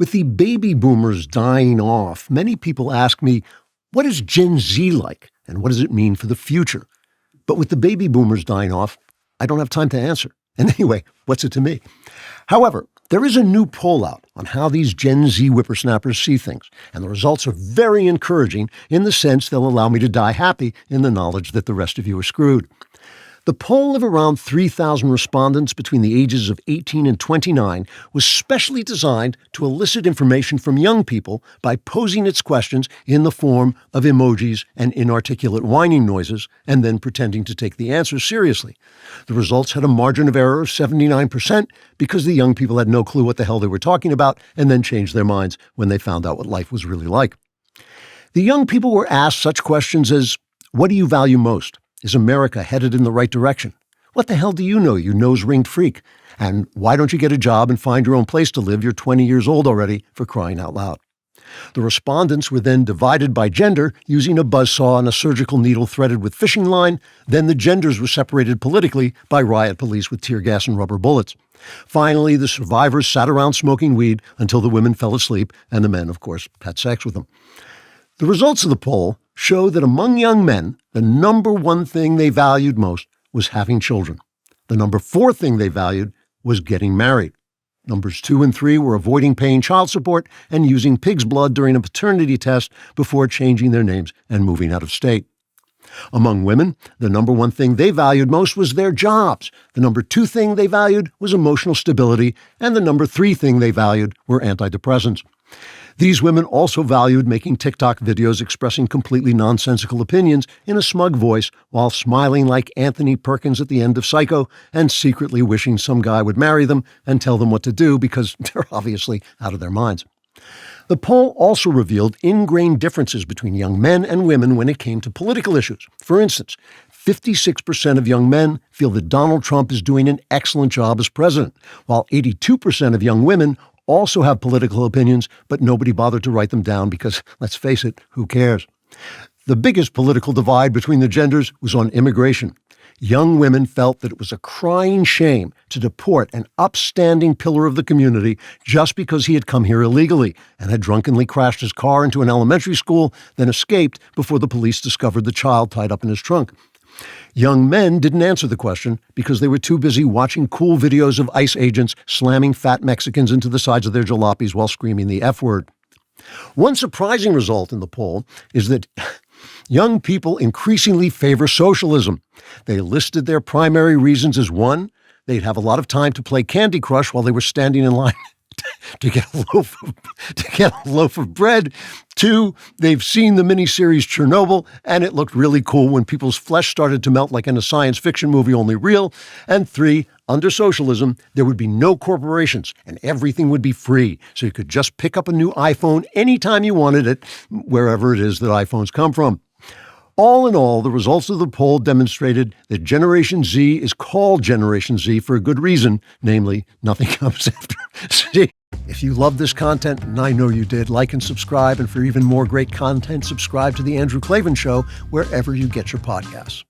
With the baby boomers dying off, many people ask me, what is Gen Z like and what does it mean for the future? But with the baby boomers dying off, I don't have time to answer. And anyway, what's it to me? However, there is a new poll out on how these Gen Z whippersnappers see things, and the results are very encouraging in the sense they'll allow me to die happy in the knowledge that the rest of you are screwed. The poll of around 3,000 respondents between the ages of 18 and 29 was specially designed to elicit information from young people by posing its questions in the form of emojis and inarticulate whining noises, and then pretending to take the answers seriously. The results had a margin of error of 79% because the young people had no clue what the hell they were talking about and then changed their minds when they found out what life was really like. The young people were asked such questions as, what do you value most? Is America headed in the right direction? What the hell do you know, you nose-ringed freak? And why don't you get a job and find your own place to live? You're 20 years old already, for crying out loud. The respondents were then divided by gender using a buzzsaw and a surgical needle threaded with fishing line. Then the genders were separated politically by riot police with tear gas and rubber bullets. Finally, the survivors sat around smoking weed until the women fell asleep, and the men, of course, had sex with them. The results of the poll show that among young men, the number one thing they valued most was having children. The number 4 thing they valued was getting married. Numbers 2 and 3 were avoiding paying child support and using pig's blood during a paternity test before changing their names and moving out of state. Among women, the number 1 thing they valued most was their jobs. The number 2 thing they valued was emotional stability, and the number 3 thing they valued were antidepressants. These women also valued making TikTok videos expressing completely nonsensical opinions in a smug voice while smiling like Anthony Perkins at the end of Psycho and secretly wishing some guy would marry them and tell them what to do because they're obviously out of their minds. The poll also revealed ingrained differences between young men and women when it came to political issues. For instance, 56% of young men feel that Donald Trump is doing an excellent job as president, while 82% of young women also have political opinions, but nobody bothered to write them down because, let's face it, who cares? The biggest political divide between the genders was on immigration. Young women felt that it was a crying shame to deport an upstanding pillar of the community just because he had come here illegally and had drunkenly crashed his car into an elementary school, then escaped before the police discovered the child tied up in his trunk. Young men didn't answer the question because they were too busy watching cool videos of ICE agents slamming fat Mexicans into the sides of their jalopies while screaming the F word. One surprising result in the poll is that young people increasingly favor socialism. They listed their primary reasons as 1, they'd have a lot of time to play Candy Crush while they were standing in line to get a loaf of bread. 2, they've seen the miniseries Chernobyl, and it looked really cool when people's flesh started to melt like in a science fiction movie, only real. And 3, under socialism, there would be no corporations and everything would be free. So you could just pick up a new iPhone anytime you wanted it, wherever it is that iPhones come from. All in all, the results of the poll demonstrated that Generation Z is called Generation Z for a good reason, namely, nothing comes after Z. If you love this content, and I know you did, like and subscribe, and for even more great content, subscribe to The Andrew Klavan Show wherever you get your podcasts.